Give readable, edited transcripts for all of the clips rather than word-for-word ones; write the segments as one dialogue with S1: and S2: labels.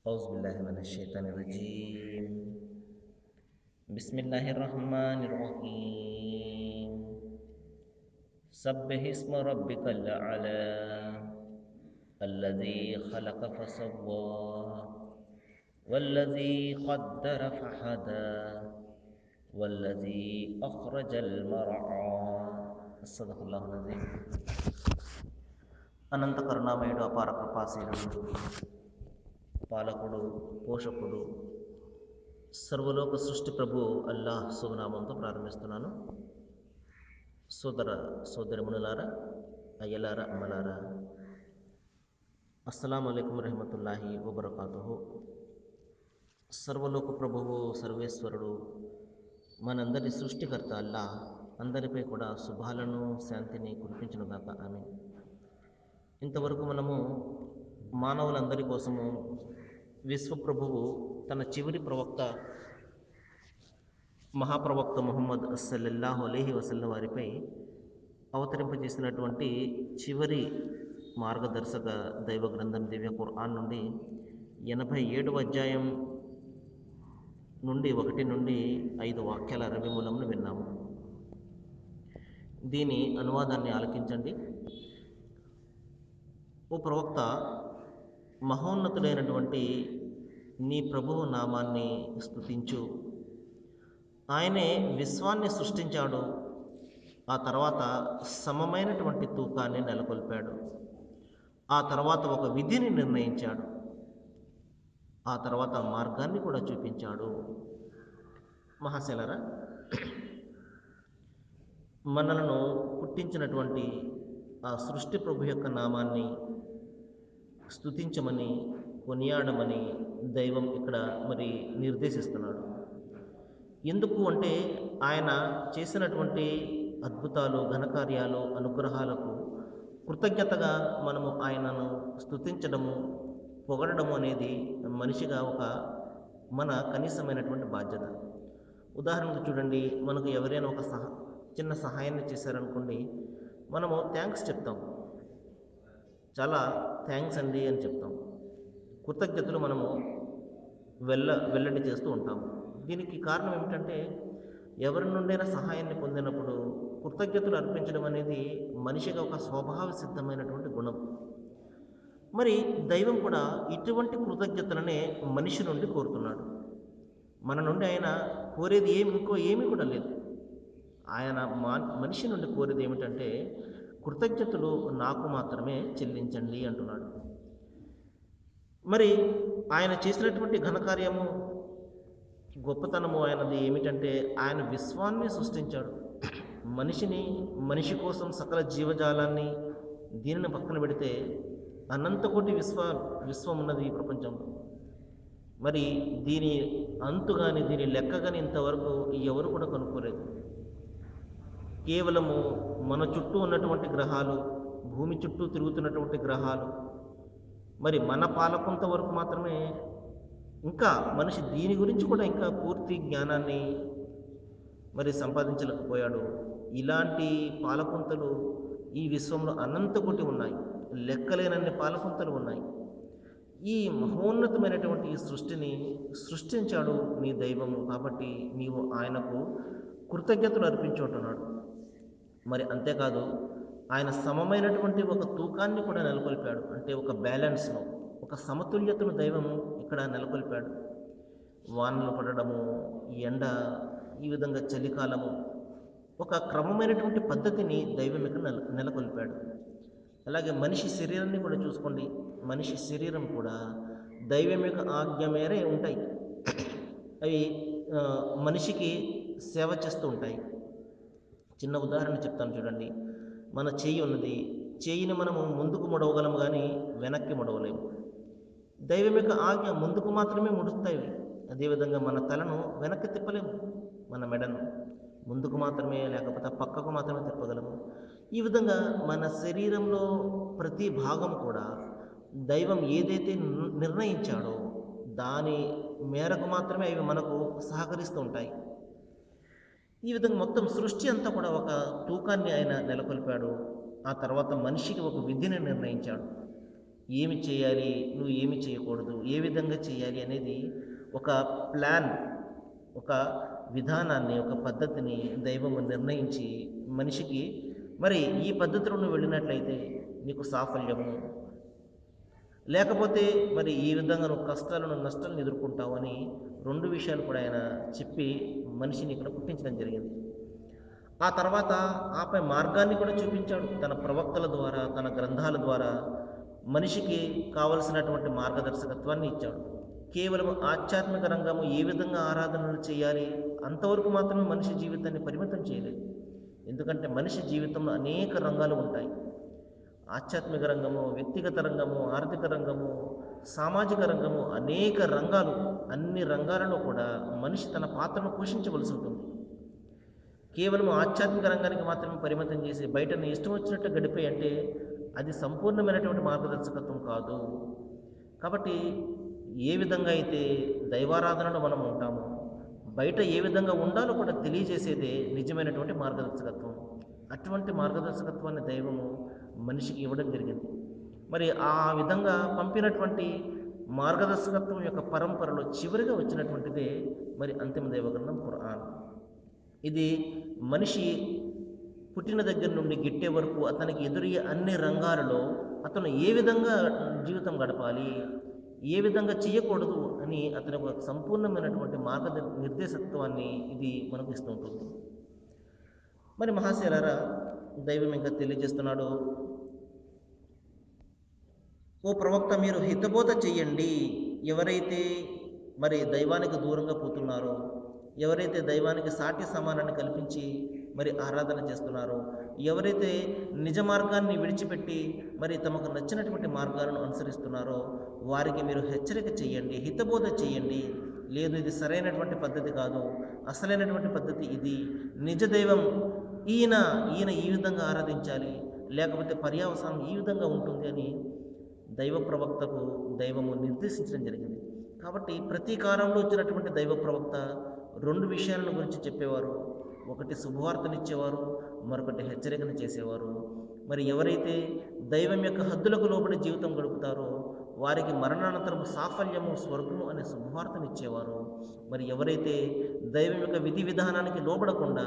S1: Auzubillahiminasyaitonirrajim. Bismillahirrahmanirrahim. Sabbihisma rabbikal a'la. Alladzi khalaqa fasawwa. Walladzi qaddara fahada. Walladzi akhrajal mar'a. Sadaqallahul azim. అనంత కరుణామయుడు, అపార కృపాశీలుడు, పాలకుడు, పోషకుడు, సర్వలోక సృష్టి ప్రభు అల్లాహ్ శుభనామంతో ప్రారంభిస్తున్నాను. సోదర సోదరిమణులారా, అయ్యలారా, అమ్మలారా, అస్సలాము అలైకుం రహమతుల్లాహి వబరకాతుహు. సర్వలోక ప్రభువు, సర్వేశ్వరుడు, మనందరి సృష్టికర్త అల్లాహ్ అందరిపై కూడా శుభాలను, శాంతిని కురిపించునుగాక. ఆమీన్. ఇంతవరకు మనము మానవులందరి కోసము విశ్వప్రభువు తన చివరి ప్రవక్త మహాప్రవక్త ముహమ్మద్ సల్లల్లాహు అలైహి వసల్లం వారిపై అవతరింపజేసినటువంటి చివరి మార్గదర్శక దైవ గ్రంథం దివ్య ఖురాన్ నుండి 87వ అధ్యాయం నుండి 1 నుండి 5 వాక్యాల అరబీ మూలంను విన్నాము. దీని అనువాదాన్ని ఆలకించండి. ఓ ప్రవక్త, మహోన్నతుడైనటువంటి నీ ప్రభువు నామాన్ని స్తుతించు. ఆయనే విశ్వాన్ని సృష్టించాడు. ఆ తర్వాత సమమైనటువంటి తూకాన్ని నెలకొల్పాడు. ఆ తర్వాత ఒక విధిని నిర్ణయించాడు. ఆ తర్వాత మార్గాన్ని కూడా చూపించాడు. మహాశలరా, మనలను పుట్టించినటువంటి ఆ సృష్టి ప్రభు యొక్క నామాన్ని స్తుతించమని, కొనియాడమని దైవం ఇక్కడ మరి నిర్దేశిస్తున్నాడు. ఎందుకు అంటే ఆయన చేసినటువంటి అద్భుతాలు, ఘనకార్యాలు, అనుగ్రహాలకు కృతజ్ఞతగా మనము ఆయనను స్తుతించడము, పొగడము అనేది మనిషిగా మన కనీసమైనటువంటి బాధ్యత. ఉదాహరణకు చూడండి, మనకు ఎవరైనా ఒక చిన్న సహాయాన్ని చేశారనుకోండి, మనము థ్యాంక్స్ చెప్తాం. చాలా థ్యాంక్స్ అండి అని చెప్తాం. కృతజ్ఞతలు మనము వెల్లడి చేస్తూ ఉంటాము. దీనికి కారణం ఏమిటంటే, ఎవరి నుండైనా సహాయాన్ని పొందినప్పుడు కృతజ్ఞతలు అర్పించడం అనేది మనిషిగా ఒక స్వభావ సిద్ధమైనటువంటి గుణం. మరి దైవం కూడా ఇటువంటి కృతజ్ఞతలనే మనిషి నుండి కోరుతున్నాడు. మన నుండి ఆయన కోరేది ఇంకో ఏమీ కూడా లేదు. ఆయన మనిషి నుండి కోరేది ఏమిటంటే, కృతజ్ఞతలు నాకు మాత్రమే చెల్లించండి అంటున్నాడు. మరి ఆయన చేసినటువంటి ఘనకార్యము, గొప్పతనము ఆయనది ఏమిటంటే, ఆయన విశ్వాన్ని సృష్టించాడు. మనిషి కోసం సకల జీవజాలాన్ని, దీనిని పక్కన పెడితే అనంతకోటి విశ్వం ఉన్నది ఈ ప్రపంచంలో. మరి దీని అంతు కానీ, దీని లెక్క కానీ ఇంతవరకు ఎవరు కూడా కనుక్కోలేదు. కేవలము మన చుట్టూ ఉన్నటువంటి గ్రహాలు, భూమి చుట్టూ తిరుగుతున్నటువంటి గ్రహాలు, మరి మన పాలకొంత వరకు మాత్రమే. ఇంకా మనిషి దీని గురించి కూడా ఇంకా పూర్తి జ్ఞానాన్ని మరి సంపాదించలేకపోయాడు. ఇలాంటి పాలపుంతలు ఈ విశ్వంలో అనంతకోటి ఉన్నాయి. లెక్కలేనన్ని పాలపుంతలు ఉన్నాయి. ఈ మహోన్నతమైనటువంటి ఈ సృష్టిని సృష్టించాడు నీ దైవము. కాబట్టి నీవు ఆయనకు కృతజ్ఞతలు అర్పించుంటున్నాడు. మరి అంతేకాదు, ఆయన సమమైనటువంటి ఒక తూకాన్ని కూడా నెలకొల్పాడు. అంటే ఒక బ్యాలెన్స్ను, ఒక సమతుల్యతను దైవము ఇక్కడ నెలకొల్పాడు. వానలు పడడము, ఎండ, ఈ విధంగా చలికాలము, ఒక క్రమమైనటువంటి పద్ధతిని దైవం ఇక్కడ నెలకొల్పాడు. అలాగే మనిషి శరీరాన్ని కూడా చూసుకోండి. మనిషి శరీరం కూడా దైవం యొక్క ఆజ్ఞ మేరే ఉంటాయి. అవి మనిషికి సేవ చేస్తూ ఉంటాయి. చిన్న ఉదాహరణ చెప్తాను చూడండి. మన చెయ్యి ఉన్నది. చెయ్యిని మనము ముందుకు ముడవగలము, కానీ వెనక్కి ముడవలేము. దైవం యొక్క ఆజ్ఞ ముందుకు మాత్రమే ముడుస్తాయి. అదేవిధంగా మన తలను వెనక్కి తిప్పలేము, మన మెడను ముందుకు మాత్రమే, లేకపోతే పక్కకు మాత్రమే తిప్పగలము. ఈ విధంగా మన శరీరంలో ప్రతి భాగం కూడా దైవం ఏదైతే నిర్ణయించాడో దాని మేరకు మాత్రమే అవి మనకు సహకరిస్తూ ఉంటాయి. ఈ విధంగా మొత్తం సృష్టి అంతా కూడా ఒక తూకాన్ని ఆయన నెలకొల్పాడు. ఆ తర్వాత మనిషికి ఒక విధిని నిర్ణయించాడు. ఏమి చేయాలి, నువ్వు ఏమి చేయకూడదు, ఏ విధంగా చేయాలి అనేది ఒక ప్లాన్, ఒక విధానాన్ని, ఒక పద్ధతిని దైవము నిర్ణయించి మనిషికి మరి ఈ పద్ధతిలో నువ్వు వెళ్ళినట్లయితే నీకు సాఫల్యము, లేకపోతే మరి ఈ విధంగా నువ్వు కష్టాలను నష్టాలను ఎదుర్కొంటావు అని రెండు విషయాలు కూడా ఆయన చెప్పి మనిషిని ఇక్కడ పుట్టించడం జరిగింది. ఆ తర్వాత ఆపై మార్గాన్ని కూడా చూపించాడు తన ప్రవక్తల ద్వారా, తన గ్రంథాల ద్వారా మనిషికి కావలసినటువంటి మార్గదర్శకత్వాన్ని ఇచ్చాడు. కేవలం ఆధ్యాత్మిక రంగము ఏ విధంగా ఆరాధనలు చేయాలి అంతవరకు మాత్రమే మనిషి జీవితాన్ని పరిమితం చేయలేదు. ఎందుకంటే మనిషి జీవితంలో అనేక రంగాలు ఉంటాయి. ఆధ్యాత్మిక రంగము, వ్యక్తిగత రంగము, ఆర్థిక రంగము, సామాజిక రంగము, అనేక రంగాలు. అన్ని రంగాలలో కూడా మనిషి తన పాత్రను పోషించవలసి ఉంటుంది. కేవలం ఆధ్యాత్మిక రంగానికి మాత్రమే పరిమితం చేసి బయటని ఇష్టం వచ్చినట్టు గడిపే అంటే అది సంపూర్ణమైనటువంటి మార్గదర్శకత్వం కాదు. కాబట్టి ఏ విధంగా అయితే దైవారాధనలో మనం ఉంటామో బయట ఏ విధంగా ఉండాలో కూడా తెలియజేసేదే నిజమైనటువంటి మార్గదర్శకత్వం. అటువంటి మార్గదర్శకత్వాన్ని దైవము మనిషికి ఇవ్వడం జరిగింది. మరి ఆ విధంగా పంపినటువంటి మార్గదర్శకత్వం యొక్క పరంపరలో చివరిగా వచ్చినటువంటిదే మరి అంతిమ దైవగ్రంథం ఖురాన్. ఇది మనిషి పుట్టిన దగ్గర నుండి గిట్టే వరకు అతనికి ఎదురయ్యే అన్ని రంగాలలో అతను ఏ విధంగా జీవితం గడపాలి, ఏ విధంగా చేయకూడదు అని అతని ఒక సంపూర్ణమైనటువంటి నిర్దేశకత్వాన్ని ఇది మనకు ఇస్తూ ఉంటుంది. మరి మహాశయులారా, దైవం ఇంకా తెలియజేస్తున్నాడు, ఓ ప్రవక్త మీరు హితబోధ చెయ్యండి. ఎవరైతే మరి దైవానికి దూరంగా పోతున్నారో, ఎవరైతే దైవానికి సాటి సమానాన్ని కల్పించి మరి ఆరాధన చేస్తున్నారో, ఎవరైతే నిజ మార్గాన్ని విడిచిపెట్టి మరి తమకు నచ్చినటువంటి మార్గాలను అనుసరిస్తున్నారో వారికి మీరు హెచ్చరిక చేయండి, హితబోధ చేయండి. లేదు, ఇది సరైనటువంటి పద్ధతి కాదు, అసలైనటువంటి పద్ధతి ఇది, నిజ దైవం ఈయన ఈయన ఈ విధంగా ఆరాధించాలి, లేకపోతే పర్యావసానం ఈ విధంగా ఉంటుంది అని దైవ ప్రవక్తకు దైవము నిర్దేశించడం జరిగింది. కాబట్టి ప్రతి కాలంలో వచ్చినటువంటి దైవ ప్రవక్త రెండు విషయాలను గురించి చెప్పేవారు. ఒకటి శుభవార్తనిచ్చేవారు, మరొకటి హెచ్చరికను చేసేవారు. మరి ఎవరైతే దైవం యొక్క హద్దులకు లోబడి జీవితం గడుపుతారో వారికి మరణానంతరం సాఫల్యము, స్వర్గము అనే శుభవార్తనిచ్చేవారు. మరి ఎవరైతే దైవం యొక్క విధి విధానానికి లోబడకుండా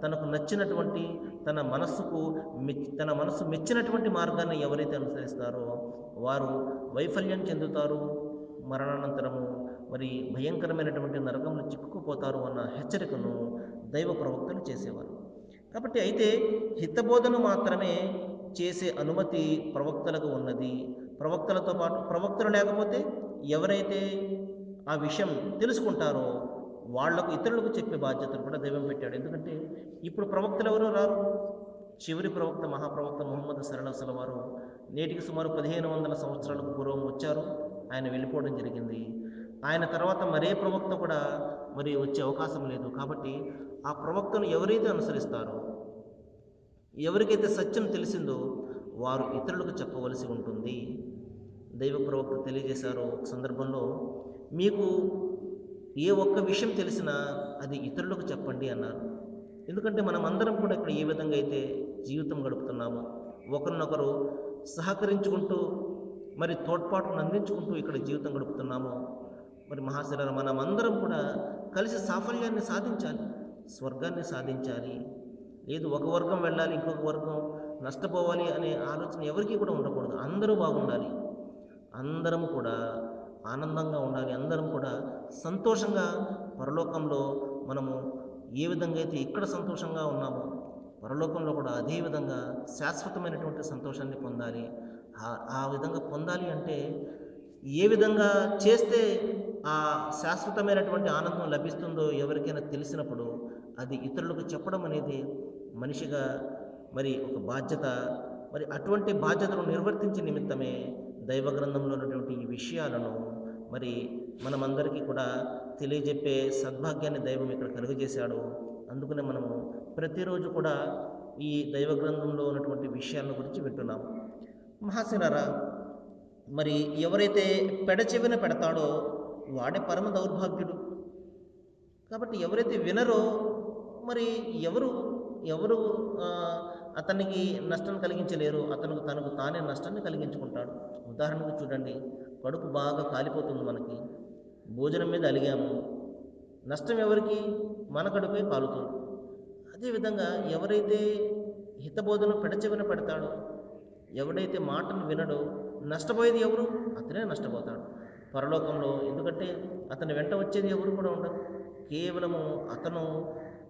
S1: తనకు నచ్చినటువంటి తన మనస్సు మెచ్చినటువంటి మార్గాన్ని ఎవరైతే అనుసరిస్తారో వారు వైఫల్యం చెందుతారు, మరణానంతరము మరి భయంకరమైనటువంటి నరకంలో చిక్కుకుపోతారు అన్న హెచ్చరికను దైవ ప్రవక్తలు చేసేవారు. కాబట్టి అయితే హితబోధను మాత్రమే చేసే అనుమతి ప్రవక్తలకు ఉన్నది. ప్రవక్తలతో పాటు ప్రవక్తలు లేకపోతే ఎవరైతే ఆ విషయం తెలుసుకుంటారో వాళ్లకు ఇతరులకు చెప్పే బాధ్యతను కూడా దైవం పెట్టాడు. ఎందుకంటే ఇప్పుడు ప్రవక్తలు ఎవరో రారు. చివరి ప్రవక్త మహాప్రవక్త ముహమ్మద్ సల్లల్లాహు అలైహి వారు నేటికి సుమారు 1500 సంవత్సరాలకు పూర్వం వచ్చారు, ఆయన వెళ్ళిపోవడం జరిగింది. ఆయన తర్వాత మరే ప్రవక్త కూడా మరి వచ్చే అవకాశం లేదు. కాబట్టి ఆ ప్రవక్తను ఎవరైతే అనుసరిస్తారో, ఎవరికైతే సత్యం తెలిసిందో వారు ఇతరులకు చెప్పవలసి ఉంటుంది. దైవ ప్రవక్త తెలియజేశారు ఒక సందర్భంలో, మీకు ఏ ఒక్క విషయం తెలిసినా అది ఇతరులకు చెప్పండి అన్నారు. ఎందుకంటే మనం అందరం కూడా ఇక్కడ ఏ విధంగా అయితే జీవితం గడుపుతున్నామో, ఒకరినొకరు సహకరించుకుంటూ మరి తోడ్పాటును అందించుకుంటూ ఇక్కడ జీవితం గడుపుతున్నామో, మరి మహాశిరాలు మనమందరం కూడా కలిసి సాఫల్యాన్ని సాధించాలి, స్వర్గాన్ని సాధించాలి. లేదు ఒక వర్గం వెళ్ళాలి, ఇంకొక వర్గం నష్టపోవాలి అనే ఆలోచన ఎవరికీ కూడా ఉండకూడదు. అందరూ బాగుండాలి, అందరం కూడా ఆనందంగా ఉండాలి, అందరం కూడా సంతోషంగా పరలోకంలో మనము ఏ విధంగా అయితే ఇక్కడ సంతోషంగా ఉన్నామో పరలోకంలో కూడా అదే విధంగా శాశ్వతమైనటువంటి సంతోషాన్ని పొందాలి. ఆ విధంగా పొందాలి అంటే ఏ విధంగా చేస్తే ఆ శాశ్వతమైనటువంటి ఆనందం లభిస్తుందో ఎవరికైనా తెలిసినప్పుడు అది ఇతరులకు చెప్పడం అనేది మనిషిగా మరి ఒక బాధ్యత. మరి అటువంటి బాధ్యతను నిర్వర్తించే నిమిత్తమే దైవ గ్రంథంలో ఉన్నటువంటి ఈ విషయాలను మరి మనమందరికీ కూడా తెలియజెప్పే సద్భాగ్యాన్ని దైవం ఇక్కడ కలుగజేశాడు. అందుకనే మనము ప్రతిరోజు కూడా ఈ దైవ గ్రంథంలో ఉన్నటువంటి విషయాల గురించి వింటున్నాం. మహాశిలారా, మరి ఎవరైతే పెడచెవిన పెడతాడో వాడే పరమ దౌర్భాగ్యుడు. కాబట్టి ఎవరైతే వినరో మరి ఎవరు ఎవరు అతనికి నష్టం కలిగించలేరు. అతను తనకు తానే నష్టాన్ని కలిగించుకుంటాడు. ఉదాహరణకు చూడండి, కడుపు బాగా కాలిపోతుంది మనకి. భోజనం మీద అలిగాము. నష్టం ఎవరికి? మన కడుపే కాలుతుంది. అదేవిధంగా ఎవరైతే హితబోధన పెడచెవిన పెడతాడో, ఎవడైతే మాటలు వినడో, నష్టపోయేది ఎవరు? అతనే నష్టపోతాడు పరలోకంలో. ఎందుకంటే అతని వెంట వచ్చేది ఎవరు కూడా ఉండరు. కేవలము అతను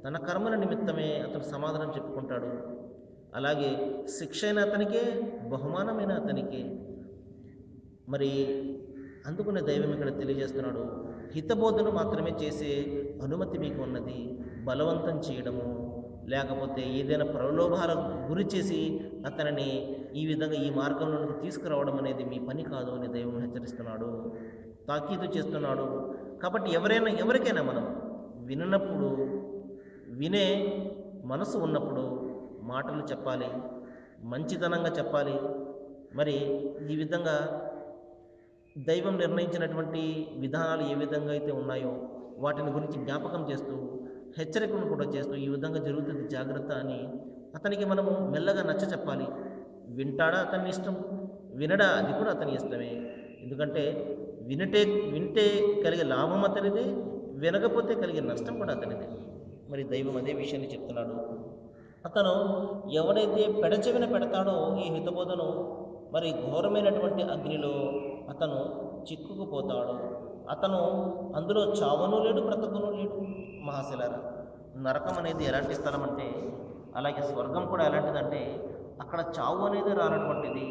S1: తన కర్మల నిమిత్తమే అతను సమాధానం చెప్పుకుంటాడు. అలాగే శిక్ష అయిన అతనికే, బహుమానమైన అతనికే. మరి అందుకనే దైవం ఇక్కడ తెలియజేస్తున్నాడు, హితబోధన మాత్రమే చేసే అనుమతి మీకు ఉన్నది. బలవంతం చేయడము, లేకపోతే ఏదైనా ప్రలోభాలకు గురి చేసి అతనిని ఈ విధంగా ఈ మార్గంలోకి తీసుకురావడం అనేది మీ పని కాదు అని దైవం హెచ్చరిస్తున్నాడు, తాకీదు చేస్తున్నాడు. కాబట్టి ఎవరికైనా మనం వినప్పుడు, వినే మనసు ఉన్నప్పుడు మాటలు చెప్పాలి, మంచితనంగా చెప్పాలి. మరి ఈ విధంగా దైవం నిర్ణయించినటువంటి విధానాలు ఏ విధంగా అయితే ఉన్నాయో వాటిని గురించి జ్ఞాపకం చేస్తూ, హెచ్చరికను కూడా చేస్తూ, ఈ విధంగా జరుగుతుంది జాగ్రత్త అని అతనికి మనము మెల్లగా నచ్చ చెప్పాలి. వింటాడా అతని ఇష్టం, వినడా అది కూడా అతని ఇష్టమే. ఎందుకంటే వినటే వింటే కలిగే లాభం అతనిదే, వినకపోతే కలిగే నష్టం కూడా అతనిదే. మరి దైవం అదే విషయాన్ని చెప్తున్నాడు. అతను ఎవడైతే పెడచెవిన పెడతాడో ఈ హితబోధను, మరి ఘోరమైనటువంటి అగ్నిలో అతను చిక్కుకుపోతాడు. అతను అందులో చావను లేడు, బ్రతకను లేడు. మహాశిలారా, నరకం అనేది ఎలాంటి స్థలం అంటే, అలాగే స్వర్గం కూడా ఎలాంటిదంటే, అక్కడ చావు అనేది రానటువంటిది.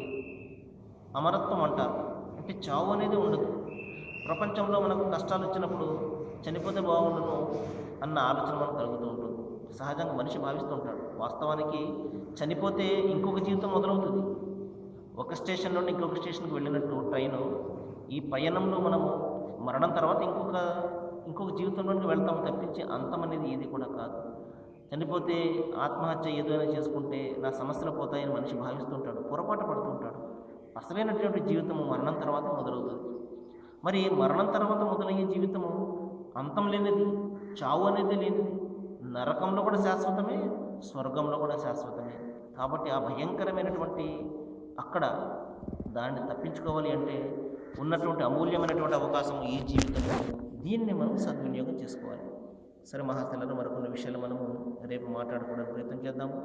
S1: అమరత్వం అంటారు. అంటే చావు అనేది ఉండదు. ప్రపంచంలో మనకు కష్టాలు వచ్చినప్పుడు చనిపోతే బాగుండును అన్న ఆలోచన మనకు కలుగుతూ ఉంటుంది. సహజంగా మనిషి భావిస్తూ ఉంటాడు. వాస్తవానికి చనిపోతే ఇంకొక జీవితం మొదలవుతుంది. ఒక స్టేషన్ నుండి ఇంకొక స్టేషన్కి వెళ్ళినట్టు ట్రైను, ఈ పయనంలో మనము మరణం తర్వాత ఇంకొక జీవితంలోనికి వెళ్తాము తప్పించి అంతం అనేది ఏది కూడా కాదు. చనిపోతే ఆత్మహత్య ఏదైనా చేసుకుంటే నా సమస్యలు పోతాయని మనిషి భావిస్తుంటాడు, పొరపాటు పడుతుంటాడు. అసలైనటువంటి జీవితము మరణం తర్వాత మొదలవుతుంది. మరి మరణం తర్వాత మొదలయ్యే జీవితము అంతం లేనిది, చావు అనేది లేనిది. నరకంలో కూడా శాశ్వతమే, స్వర్గంలో కూడా శాశ్వతమే. కాబట్టి ఆ భయంకరమైనటువంటి అక్కడ దాన్ని తప్పించుకోవాలి అంటే ఉన్నటువంటి అమూల్యమైనటువంటి అవకాశం ఈ జీవితంలో, దీన్ని మనం సద్వినియోగం చేసుకోవాలి. సరే మహాశిలలో మరికొన్ని విషయాలు మనము రేపు మాట్లాడుకోవడానికి ప్రయత్నం చేద్దాము.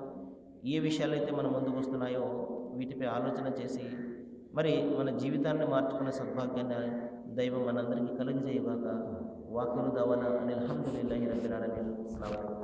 S1: ఏ విషయాలైతే మన ముందుకు వస్తున్నాయో వీటిపై ఆలోచన చేసి మరి మన జీవితాన్ని మార్చుకునే సద్భాగ్యాన్ని దైవం మనందరికీ కలుగజేయగాక. వాకిరు దావానా అనిల్ హమ్దులిల్లాహి రబ్బిల్ ఆలమీన్. అస్సలాము అలైకుం.